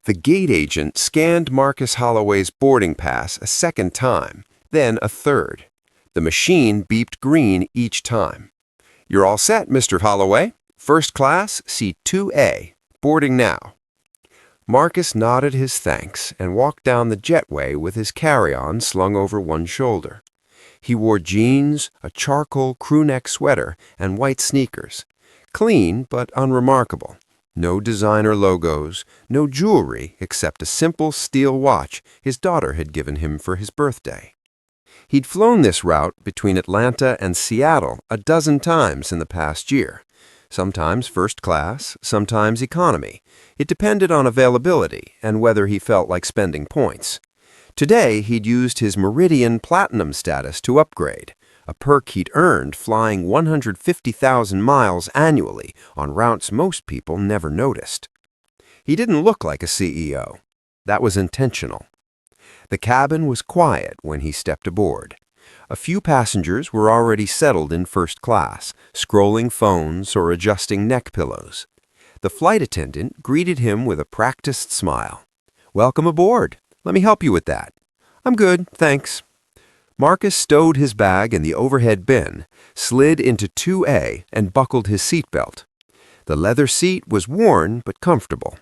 The gate agent scanned Marcus Holloway's boarding pass a second time, then a third. The machine beeped green each time. "You're all set, Mr. Holloway. First class, seat 2A. Boarding now." Marcus nodded his thanks and walked down the jetway with his carry-on slung over one shoulder. He wore jeans, a charcoal crewneck sweater, and white sneakers. Clean but unremarkable. No designer logos, no jewelry except a simple steel watch his daughter had given him for his birthday. He'd flown this route between Atlanta and Seattle a dozen times in the past year. Sometimes first class, sometimes economy. It depended on availability and whether he felt like spending points. Today, he'd used his Meridian Platinum status to upgrade, a perk he'd earned flying 150,000 miles annually on routes most people never noticed. He didn't look like a CEO. That was intentional. The cabin was quiet when he stepped aboard. A few passengers were already settled in first class, scrolling phones or adjusting neck pillows. The flight attendant greeted him with a practiced smile. "Welcome aboard. Let me help you with that." "I'm good, thanks." Marcus stowed his bag in the overhead bin, slid into 2A, and buckled his seatbelt. The leather seat was worn but comfortable.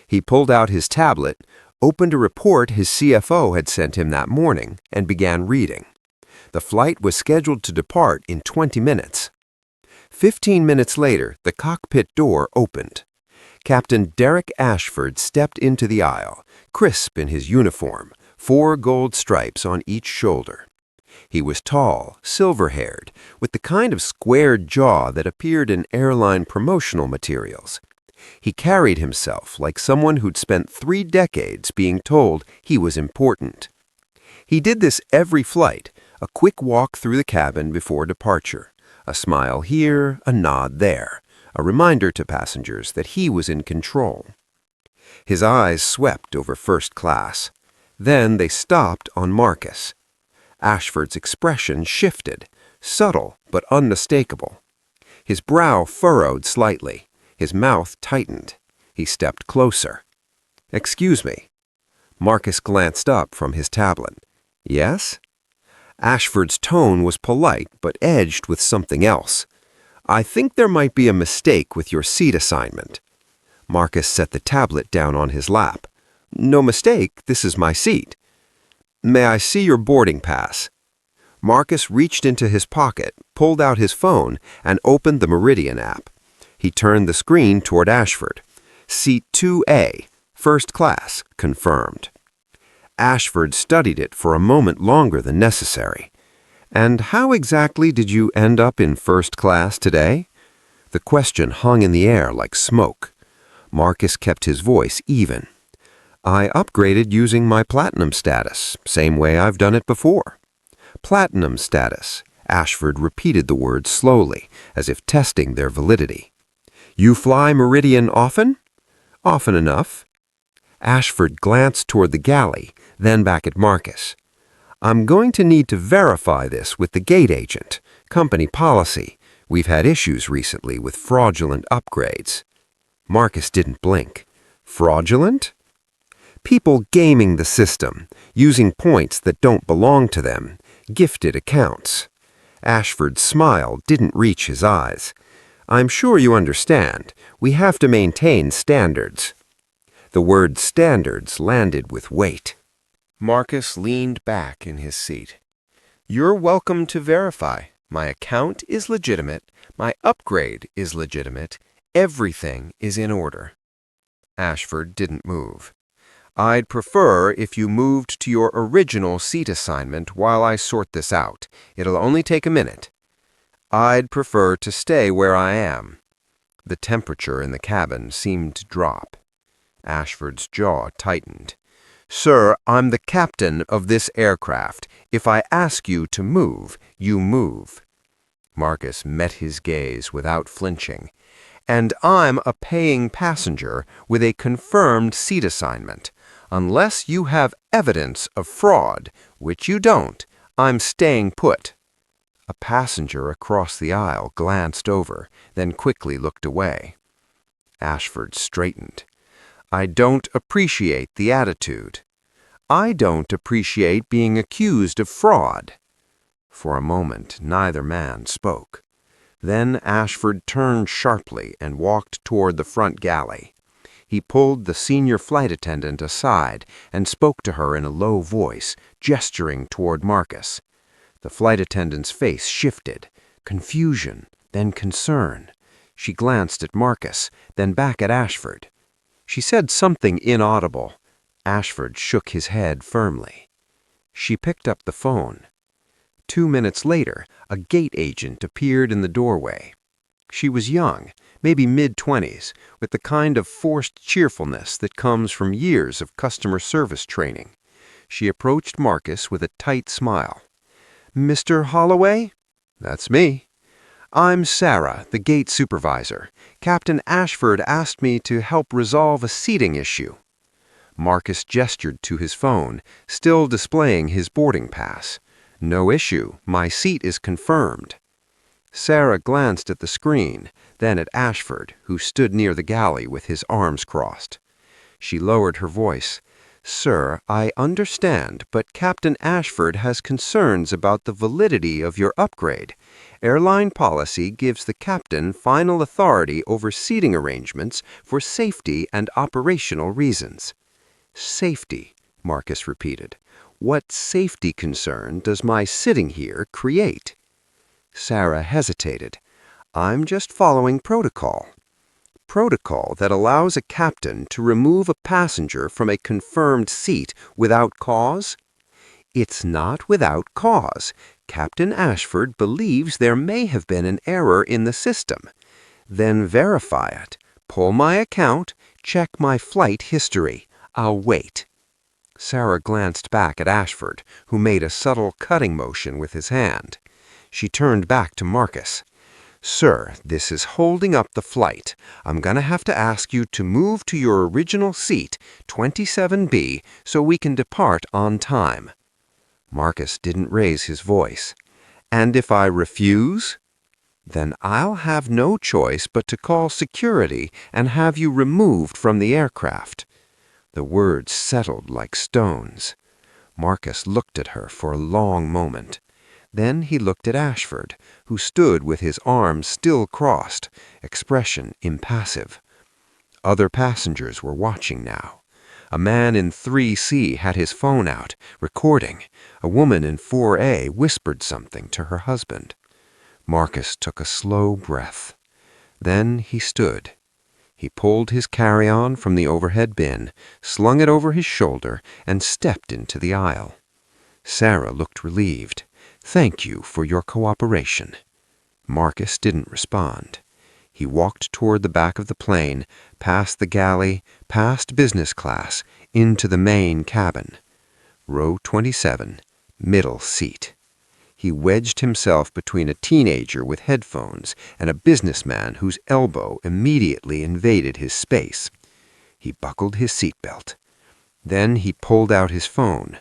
He pulled out his tablet, opened a report his CFO had sent him that morning, and began reading. The flight was scheduled to depart in 20 minutes. 15 minutes later, the cockpit door opened. Captain Derek Ashford stepped into the aisle, crisp in his uniform, 4 gold stripes on each shoulder. He was tall, silver-haired, with the kind of squared jaw that appeared in airline promotional materials. He carried himself like someone who'd spent 3 decades being told he was important. He did this every flight, a quick walk through the cabin before departure, a smile here, a nod there, a reminder to passengers that he was in control. His eyes swept over first class. Then they stopped on Marcus. Ashford's expression shifted, subtle but unmistakable. His brow furrowed slightly. His mouth tightened. He stepped closer. "Excuse me." Marcus glanced up from his tablet. "Yes?" Ashford's tone was polite but edged with something else. "I think there might be a mistake with your seat assignment." Marcus set the tablet down on his lap. "No mistake, this is my seat." "May I see your boarding pass?" Marcus reached into his pocket, pulled out his phone, and opened the Meridian app. He turned the screen toward Ashford. "Seat 2A, first class, confirmed." Ashford studied it for a moment longer than necessary. "And how exactly did you end up in first class today?" The question hung in the air like smoke. Marcus kept his voice even. "I upgraded using my platinum status, same way I've done it before." "Platinum status." Ashford repeated the words slowly, as if testing their validity. "You fly Meridian often?" "Often enough." Ashford glanced toward the galley, then back at Marcus. "I'm going to need to verify this with the gate agent. Company policy. We've had issues recently with fraudulent upgrades." Marcus didn't blink. "Fraudulent?" "People gaming the system, using points that don't belong to them, gifted accounts." Ashford's smile didn't reach his eyes. "I'm sure you understand. We have to maintain standards." The word standards landed with weight. Marcus leaned back in his seat. "You're welcome to verify. My account is legitimate. My upgrade is legitimate. Everything is in order." Ashford didn't move. "I'd prefer if you moved to your original seat assignment while I sort this out. It'll only take a minute." "I'd prefer to stay where I am." The temperature in the cabin seemed to drop. Ashford's jaw tightened. "Sir, I'm the captain of this aircraft. If I ask you to move, you move." Marcus met his gaze without flinching. "And I'm a paying passenger with a confirmed seat assignment. Unless you have evidence of fraud, which you don't, I'm staying put." A passenger across the aisle glanced over, then quickly looked away. Ashford straightened. I don't appreciate the attitude. I don't appreciate being accused of fraud. For a moment, neither man spoke. Then Ashford turned sharply and walked toward the front galley. He pulled the senior flight attendant aside and spoke to her in a low voice, gesturing toward Marcus. The flight attendant's face shifted, confusion, then concern. She glanced at Marcus, then back at Ashford. She said something inaudible. Ashford shook his head firmly. She picked up the phone. 2 minutes later, a gate agent appeared in the doorway. She was young, maybe mid-20s, with the kind of forced cheerfulness that comes from years of customer service training. She approached Marcus with a tight smile. "Mr. Holloway?" "That's me." "I'm Sarah, the gate supervisor. Captain Ashford asked me to help resolve a seating issue." Marcus gestured to his phone, still displaying his boarding pass. "No issue. My seat is confirmed." Sarah glanced at the screen, then at Ashford, who stood near the galley with his arms crossed. She lowered her voice. "Sir, I understand, but Captain Ashford has concerns about the validity of your upgrade. Airline policy gives the captain final authority over seating arrangements for safety and operational reasons." "Safety," Marcus repeated. "What safety concern does my sitting here create?" Sarah hesitated. "I'm just following protocol." "Protocol that allows a captain to remove a passenger from a confirmed seat without cause?" "It's not without cause. Captain Ashford believes there may have been an error in the system." "Then verify it. Pull my account. Check my flight history. I'll wait." Sarah glanced back at Ashford, who made a subtle cutting motion with his hand. She turned back to Marcus. "Sir, this is holding up the flight. I'm going to have to ask you to move to your original seat, 27B, so we can depart on time." Marcus didn't raise his voice. "And if I refuse?" "Then I'll have no choice but to call security and have you removed from the aircraft." The words settled like stones. Marcus looked at her for a long moment. Then he looked at Ashford, who stood with his arms still crossed, expression impassive. Other passengers were watching now. A man in 3C had his phone out, recording. A woman in 4A whispered something to her husband. Marcus took a slow breath. Then he stood. He pulled his carry-on from the overhead bin, slung it over his shoulder, and stepped into the aisle. Sarah looked relieved. "Thank you for your cooperation." Marcus didn't respond. He walked toward the back of the plane, past the galley, past business class, into the main cabin. Row 27, middle seat. He wedged himself between a teenager with headphones and a businessman whose elbow immediately invaded his space. He buckled his seatbelt. Then he pulled out his phone.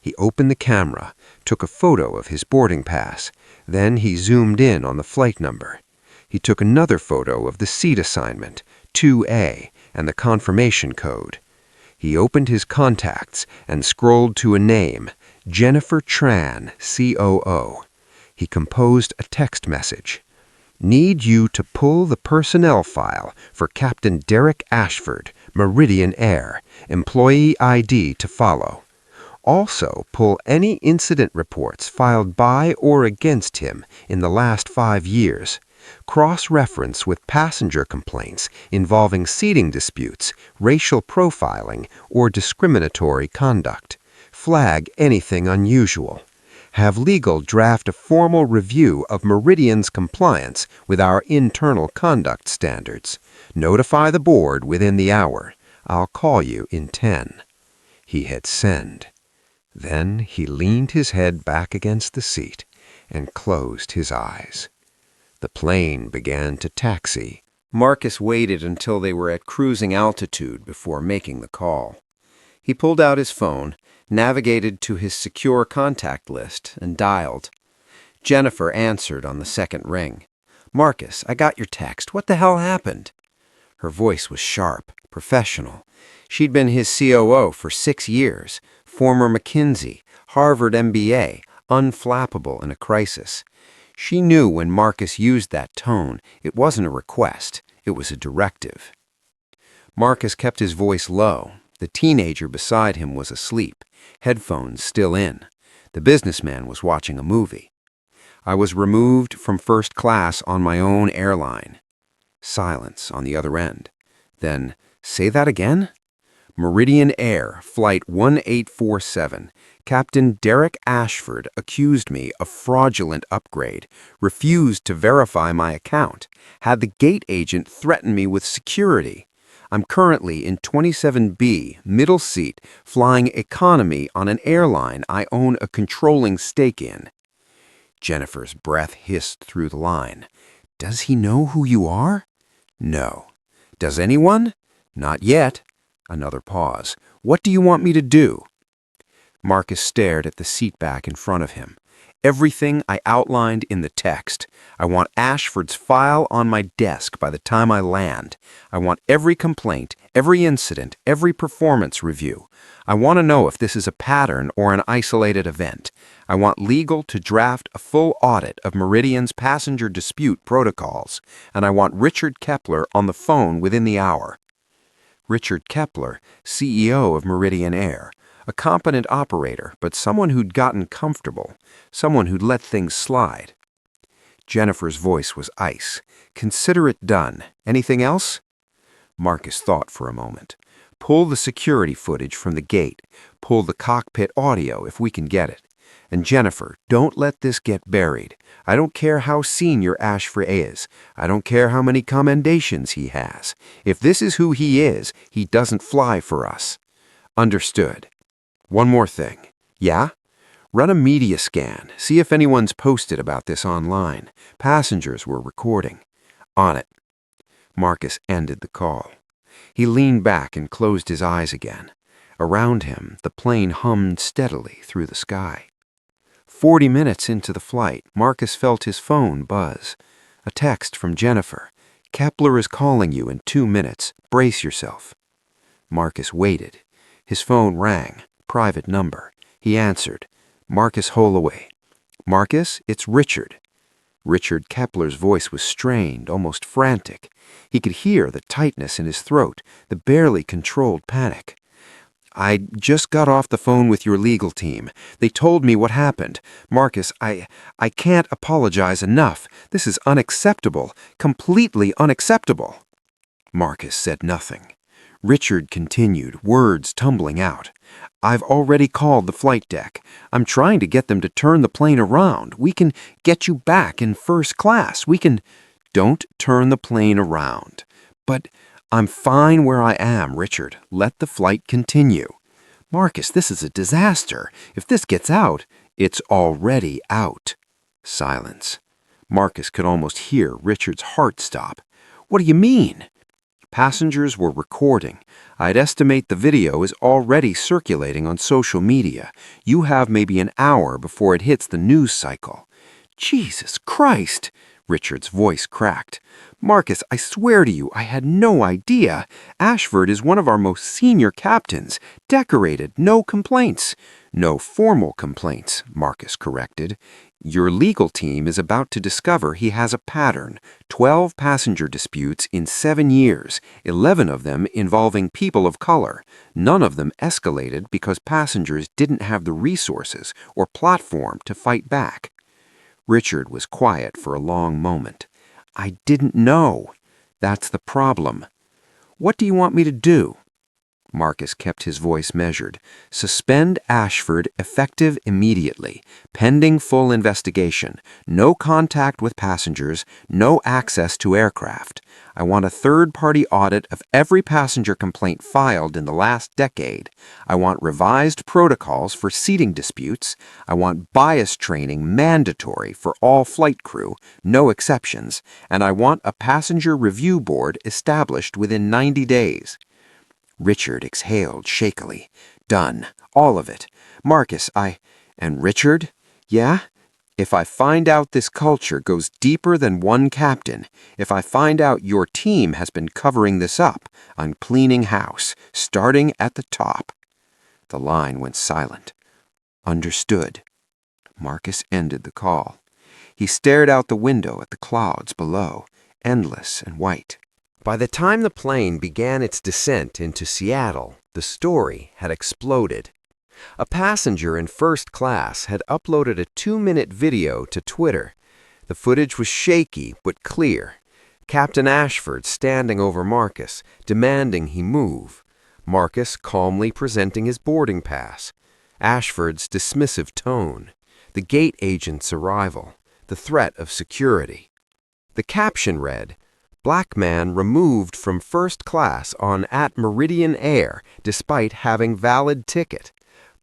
He opened the camera, took a photo of his boarding pass. Then he zoomed in on the flight number. He took another photo of the seat assignment, 2A, and the confirmation code. He opened his contacts and scrolled to a name, Jennifer Tran, COO. He composed a text message. "Need you to pull the personnel file for Captain Derek Ashford, Meridian Air, employee ID to follow. Also, pull any incident reports filed by or against him in the last 5 years. Cross-reference with passenger complaints involving seating disputes, racial profiling, or discriminatory conduct. Flag anything unusual. Have legal draft a formal review of Meridian's compliance with our internal conduct standards. Notify the board within the hour. I'll call you in 10. He hit send. Then he leaned his head back against the seat and closed his eyes. The plane began to taxi. Marcus waited until they were at cruising altitude before making the call. He pulled out his phone, navigated to his secure contact list, and dialed. Jennifer answered on the second ring. "Marcus, I got your text. What the hell happened?" Her voice was sharp. Professional. She'd been his COO for 6 years, former McKinsey, Harvard MBA, unflappable in a crisis. She knew when Marcus used that tone, it wasn't a request, it was a directive. Marcus kept his voice low. The teenager beside him was asleep, headphones still in. The businessman was watching a movie. I was removed from first class on my own airline. Silence on the other end. Then, say that again? Meridian Air, Flight 1847. Captain Derek Ashford accused me of fraudulent upgrade, refused to verify my account, had the gate agent threaten me with security. I'm currently in 27B, middle seat, flying economy on an airline I own a controlling stake in. Jennifer's breath hissed through the line. Does he know who you are? No. Does anyone? Not yet. Another pause. What do you want me to do? Marcus stared at the seat back in front of him. Everything I outlined in the text. I want Ashford's file on my desk by the time I land. I want every complaint, every incident, every performance review. I want to know if this is a pattern or an isolated event. I want legal to draft a full audit of Meridian's passenger dispute protocols, and I want Richard Kepler on the phone within the hour. Richard Kepler, CEO of Meridian Air, a competent operator, but someone who'd gotten comfortable, someone who'd let things slide. Jennifer's voice was ice. Consider it done. Anything else? Marcus thought for a moment. Pull the security footage from the gate. Pull the cockpit audio if we can get it. And Jennifer, don't let this get buried. I don't care how senior Ashford is. I don't care how many commendations he has. If this is who he is, he doesn't fly for us. Understood. One more thing. Yeah? Run a media scan. See if anyone's posted about this online. Passengers were recording. On it. Marcus ended the call. He leaned back and closed his eyes again. Around him, the plane hummed steadily through the sky. 40 minutes into the flight, Marcus felt his phone buzz. A text from Jennifer. Kepler is calling you in 2 minutes. Brace yourself. Marcus waited. His phone rang. Private number. He answered. Marcus Holloway. Marcus, it's Richard. Richard Kepler's voice was strained, almost frantic. He could hear the tightness in his throat, the barely controlled panic. I just got off the phone with your legal team. They told me what happened. Marcus, I can't apologize enough. This is unacceptable. Completely unacceptable. Marcus said nothing. Richard continued, words tumbling out. I've already called the flight deck. I'm trying to get them to turn the plane around. We can get you back in first class. We can... Don't turn the plane around. But I'm fine where I am, Richard. Let the flight continue. Marcus, this is a disaster. If this gets out, it's already out. Silence. Marcus could almost hear Richard's heart stop. What do you mean? Passengers were recording. I'd estimate the video is already circulating on social media. You have maybe an hour before it hits the news cycle. Jesus Christ! Richard's voice cracked. Marcus, I swear to you, I had no idea. Ashford is one of our most senior captains. Decorated, no complaints. No formal complaints, Marcus corrected. Your legal team is about to discover he has a pattern. 12 passenger disputes in 7 years, 11 of them involving people of color. None of them escalated because passengers didn't have the resources or platform to fight back. Richard was quiet for a long moment. I didn't know. That's the problem. What do you want me to do? Marcus kept his voice measured. Suspend Ashford effective immediately, pending full investigation. No contact with passengers, no access to aircraft. I want a third-party audit of every passenger complaint filed in the last decade. I want revised protocols for seating disputes. I want bias training mandatory for all flight crew, no exceptions. And I want a passenger review board established within 90 days. Richard exhaled shakily. Done. All of it. Marcus, And Richard? Yeah? If I find out this culture goes deeper than one captain, if I find out your team has been covering this up, I'm cleaning house, starting at the top." The line went silent. "Understood." Marcus ended the call. He stared out the window at the clouds below, endless and white. By the time the plane began its descent into Seattle, the story had exploded. A passenger in first class had uploaded a 2-minute video to Twitter. The footage was shaky but clear. Captain Ashford standing over Marcus, demanding he move. Marcus calmly presenting his boarding pass. Ashford's dismissive tone. The gate agent's arrival. The threat of security. The caption read, "Black man removed from first class on at Meridian Air despite having valid ticket.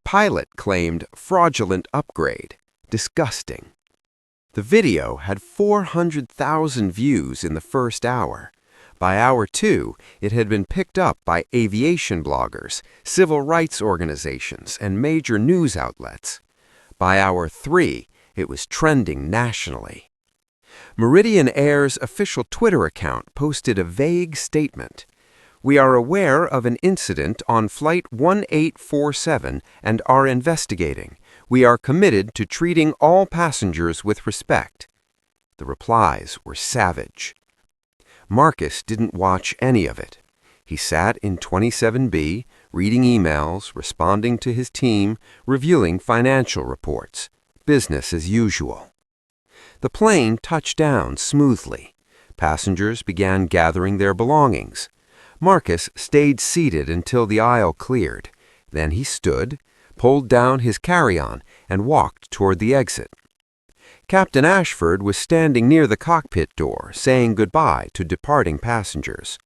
Pilot claimed fraudulent upgrade. Disgusting." The video had 400,000 views in the first hour. By hour 2, it had been picked up by aviation bloggers, civil rights organizations, and major news outlets. By hour 3, it was trending nationally. Meridian Air's official Twitter account posted a vague statement. "We are aware of an incident on Flight 1847 and are investigating. We are committed to treating all passengers with respect." The replies were savage. Marcus didn't watch any of it. He sat in 27B, reading emails, responding to his team, reviewing financial reports. Business as usual. The plane touched down smoothly. Passengers began gathering their belongings. Marcus stayed seated until the aisle cleared. Then he stood, pulled down his carry-on, and walked toward the exit. Captain Ashford was standing near the cockpit door, saying goodbye to departing passengers.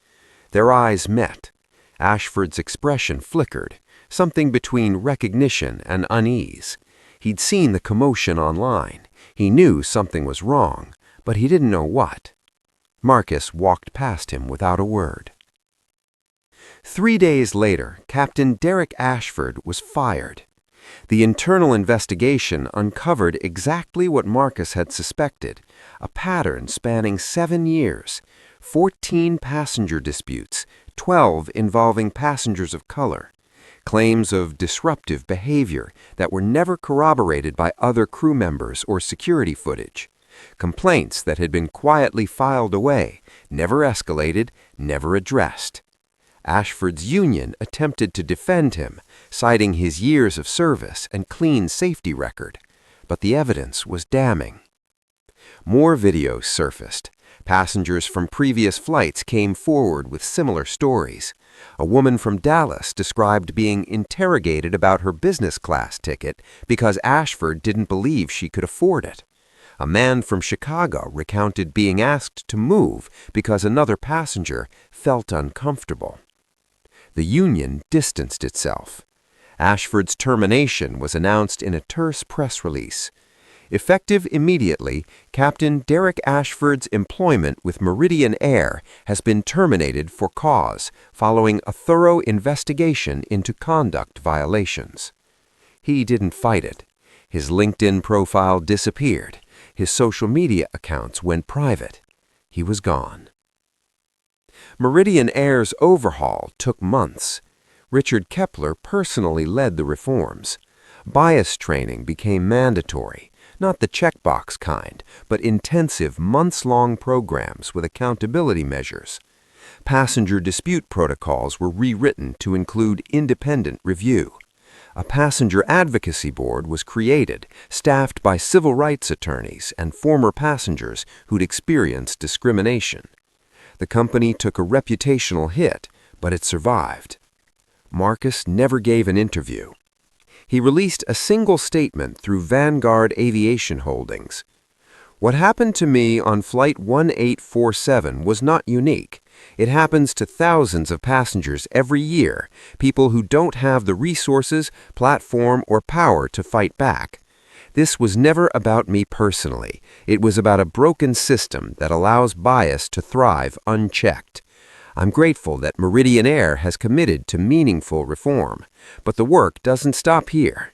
Their eyes met. Ashford's expression flickered, something between recognition and unease. He'd seen the commotion online. He knew something was wrong, but he didn't know what. Marcus walked past him without a word. 3 days later, Captain Derek Ashford was fired. The internal investigation uncovered exactly what Marcus had suspected, a pattern spanning 7 years, 14 passenger disputes, 12 involving passengers of color, claims of disruptive behavior that were never corroborated by other crew members or security footage, complaints that had been quietly filed away, never escalated, never addressed. Ashford's union attempted to defend him, citing his years of service and clean safety record, but the evidence was damning. More videos surfaced. Passengers from previous flights came forward with similar stories. A woman from Dallas described being interrogated about her business class ticket because Ashford didn't believe she could afford it. A man from Chicago recounted being asked to move because another passenger felt uncomfortable. The union distanced itself. Ashford's termination was announced in a terse press release. Effective immediately, Captain Derek Ashford's employment with Meridian Air has been terminated for cause following a thorough investigation into conduct violations. He didn't fight it. His LinkedIn profile disappeared. His social media accounts went private. He was gone. Meridian Air's overhaul took months. Richard Kepler personally led the reforms. Bias training became mandatory, not the checkbox kind, but intensive months-long programs with accountability measures. Passenger dispute protocols were rewritten to include independent review. A passenger advocacy board was created, staffed by civil rights attorneys and former passengers who'd experienced discrimination. The company took a reputational hit, but it survived. Marcus never gave an interview. He released a single statement through Vanguard Aviation Holdings. "What happened to me on Flight 1847 was not unique. It happens to thousands of passengers every year, people who don't have the resources, platform, or power to fight back. This was never about me personally. It was about a broken system that allows bias to thrive unchecked. I'm grateful that Meridian Air has committed to meaningful reform, but the work doesn't stop here."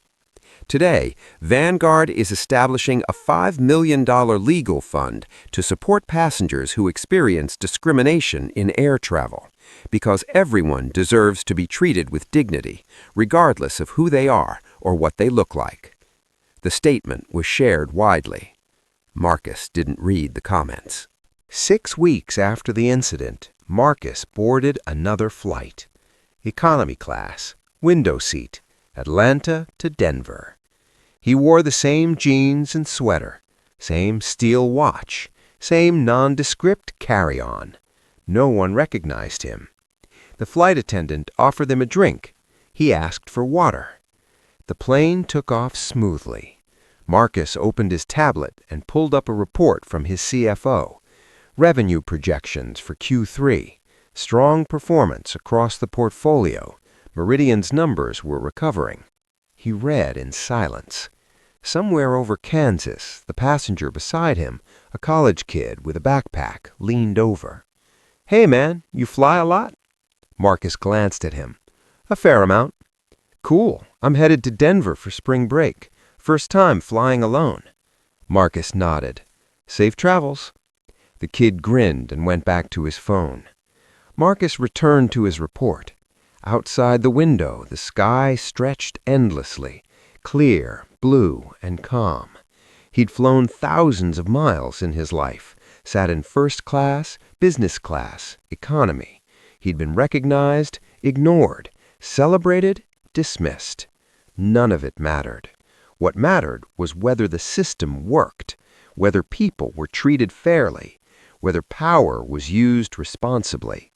Today, Vanguard is establishing a $5 million legal fund to support passengers who experience discrimination in air travel, because everyone deserves to be treated with dignity, regardless of who they are or what they look like. The statement was shared widely. Marcus didn't read the comments. 6 weeks after the incident, Marcus boarded another flight. Economy class, window seat, Atlanta to Denver. He wore the same jeans and sweater, same steel watch, same nondescript carry-on. No one recognized him. The flight attendant offered them a drink. He asked for water. The plane took off smoothly. Marcus opened his tablet and pulled up a report from his CFO. Revenue projections for Q3. Strong performance across the portfolio. Meridian's numbers were recovering. He read in silence. Somewhere over Kansas, the passenger beside him, a college kid with a backpack, leaned over. "Hey man, you fly a lot?" Marcus glanced at him. "A fair amount." "Cool. I'm headed to Denver for spring break. First time flying alone." Marcus nodded. "Safe travels." The kid grinned and went back to his phone. Marcus returned to his report. Outside the window, the sky stretched endlessly, clear, blue, and calm. He'd flown thousands of miles in his life, sat in first class, business class, economy. He'd been recognized, ignored, celebrated, dismissed. None of it mattered. What mattered was whether the system worked, whether people were treated fairly, whether power was used responsibly.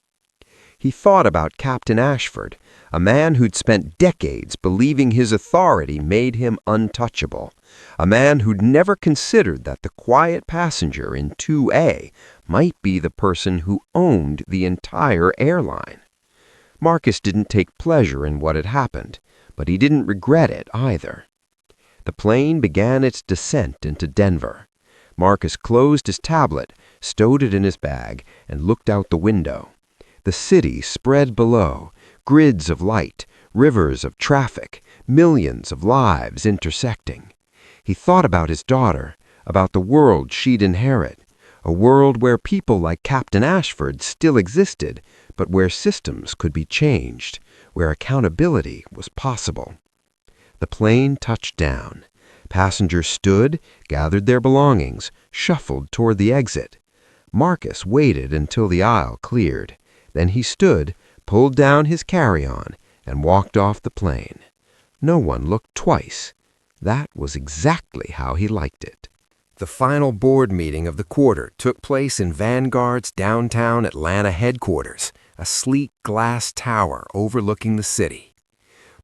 He thought about Captain Ashford, a man who'd spent decades believing his authority made him untouchable, a man who'd never considered that the quiet passenger in 2A might be the person who owned the entire airline. Marcus didn't take pleasure in what had happened, but he didn't regret it either. The plane began its descent into Denver. Marcus closed his tablet, stowed it in his bag, and looked out the window. The city spread below, grids of light, rivers of traffic, millions of lives intersecting. He thought about his daughter, about the world she'd inherit, a world where people like Captain Ashford still existed, but where systems could be changed, where accountability was possible. The plane touched down. Passengers stood, gathered their belongings, shuffled toward the exit. Marcus waited until the aisle cleared. Then he stood, pulled down his carry-on, and walked off the plane. No one looked twice. That was exactly how he liked it. The final board meeting of the quarter took place in Vanguard's downtown Atlanta headquarters, a sleek glass tower overlooking the city.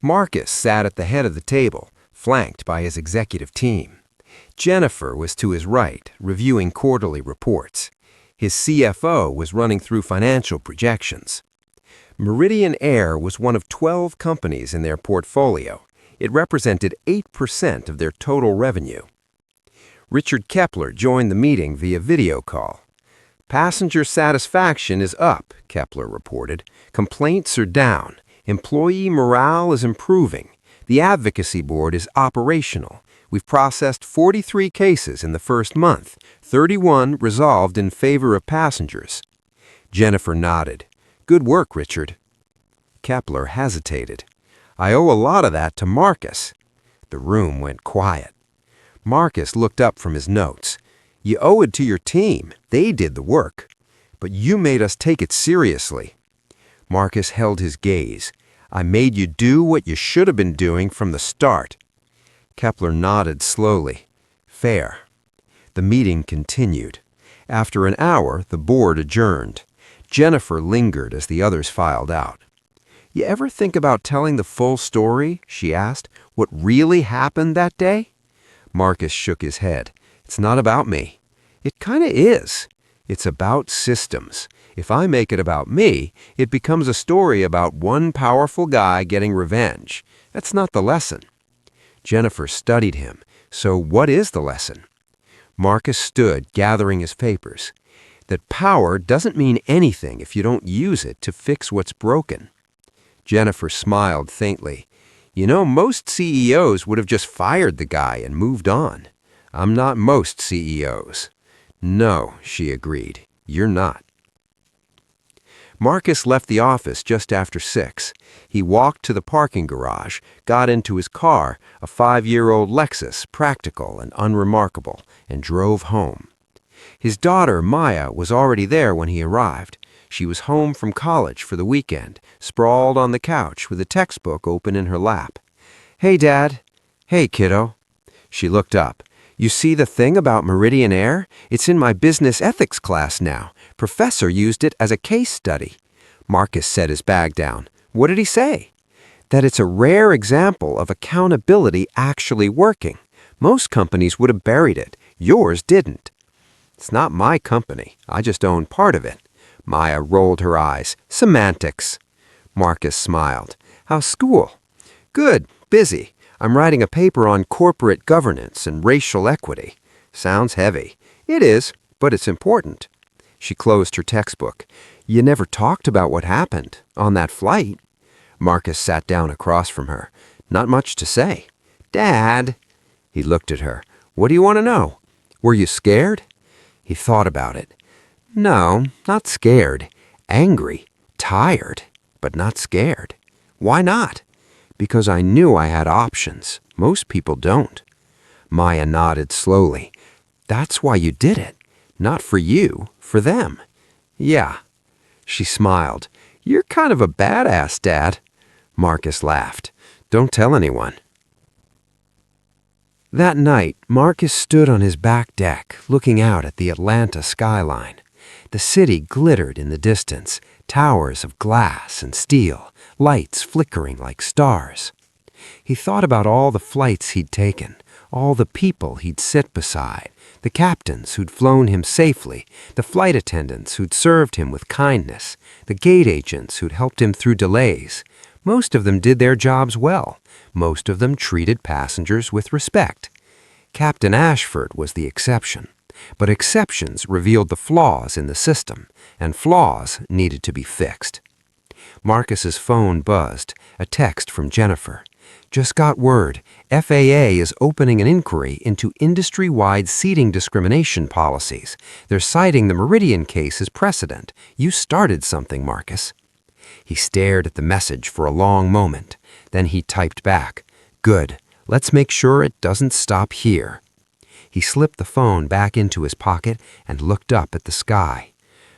Marcus sat at the head of the table, flanked by his executive team. Jennifer was to his right, reviewing quarterly reports. His CFO was running through financial projections. Meridian Air was one of 12 companies in their portfolio. It represented 8% of their total revenue. Richard Kepler joined the meeting via video call. "Passenger satisfaction is up," Kepler reported. "Complaints are down. Employee morale is improving. The advocacy board is operational. We've processed 43 cases in the first month, 31 resolved in favor of passengers." Jennifer nodded. "Good work, Richard." Kepler hesitated. "I owe a lot of that to Marcus." The room went quiet. Marcus looked up from his notes. "You owe it to your team. They did the work. But you made us take it seriously." Marcus held his gaze. "I made you do what you should have been doing from the start." Kepler nodded slowly. "Fair." The meeting continued. After an hour, the board adjourned. Jennifer lingered as the others filed out. "You ever think about telling the full story?" she asked. "What really happened that day?" Marcus shook his head. "It's not about me." "It kinda is. It's about systems. If I make it about me, it becomes a story about one powerful guy getting revenge. That's not the lesson." Jennifer studied him. "So what is the lesson?" Marcus stood, gathering his papers. "That power doesn't mean anything if you don't use it to fix what's broken." Jennifer smiled faintly. You know, most CEOs would have just fired the guy and moved on. I'm not most CEOs. No, she agreed. You're not. Marcus left the office just after 6. He walked to the parking garage, got into his car, a 5-year-old Lexus, practical and unremarkable, and drove home. His daughter, Maya, was already there when he arrived. She was home from college for the weekend, sprawled on the couch with a textbook open in her lap. "Hey, Dad." "Hey, kiddo." She looked up. "You see the thing about Meridian Air? It's in my business ethics class now. Professor used it as a case study." Marcus set his bag down. "What did he say?" "That it's a rare example of accountability actually working. Most companies would have buried it. Yours didn't." "It's not my company. I just own part of it." Maya rolled her eyes. "Semantics." Marcus smiled. "How's school?" "Good. Busy. I'm writing a paper on corporate governance and racial equity." "Sounds heavy." "It is, but it's important." She closed her textbook. "You never talked about what happened on that flight." Marcus sat down across from her. "Not much to say." "Dad." He looked at her. "What do you want to know? Were you scared?" He thought about it. "No, not scared. Angry. Tired. But not scared." "Why not?" "Because I knew I had options. Most people don't." Maya nodded slowly. "That's why you did it. Not for you, for them." "Yeah." She smiled. "You're kind of a badass, Dad." Marcus laughed. "Don't tell anyone." That night, Marcus stood on his back deck, looking out at the Atlanta skyline. The city glittered in the distance, towers of glass and steel, lights flickering like stars. He thought about all the flights he'd taken, all the people he'd sit beside, the captains who'd flown him safely, the flight attendants who'd served him with kindness, the gate agents who'd helped him through delays. Most of them did their jobs well. Most of them treated passengers with respect. Captain Ashford was the exception. But exceptions revealed the flaws in the system, and flaws needed to be fixed. Marcus's phone buzzed, a text from Jennifer. "Just got word. FAA is opening an inquiry into industry-wide seating discrimination policies. They're citing the Meridian case as precedent. You started something, Marcus." He stared at the message for a long moment. Then he typed back, "Good. Let's make sure it doesn't stop here." He slipped the phone back into his pocket and looked up at the sky.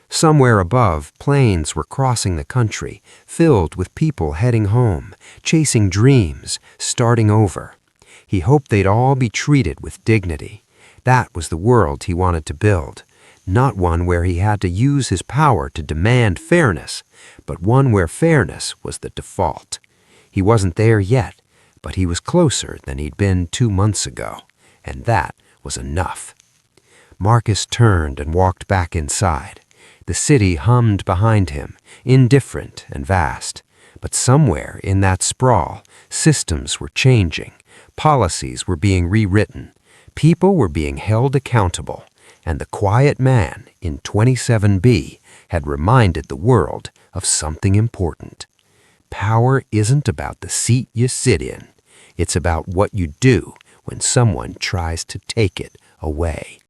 Somewhere above, planes were crossing the country, filled with people heading home, chasing dreams, starting over. He hoped they'd all be treated with dignity. That was the world he wanted to build. Not one where he had to use his power to demand fairness, but one where fairness was the default. He wasn't there yet, but he was closer than he'd been 2 months ago, and that was enough. Marcus turned and walked back inside. The city hummed behind him, indifferent and vast. But somewhere in that sprawl, systems were changing, policies were being rewritten, people were being held accountable, and the quiet man in 27B had reminded the world of something important. Power isn't about the seat you sit in. It's about what you do when someone tries to take it away.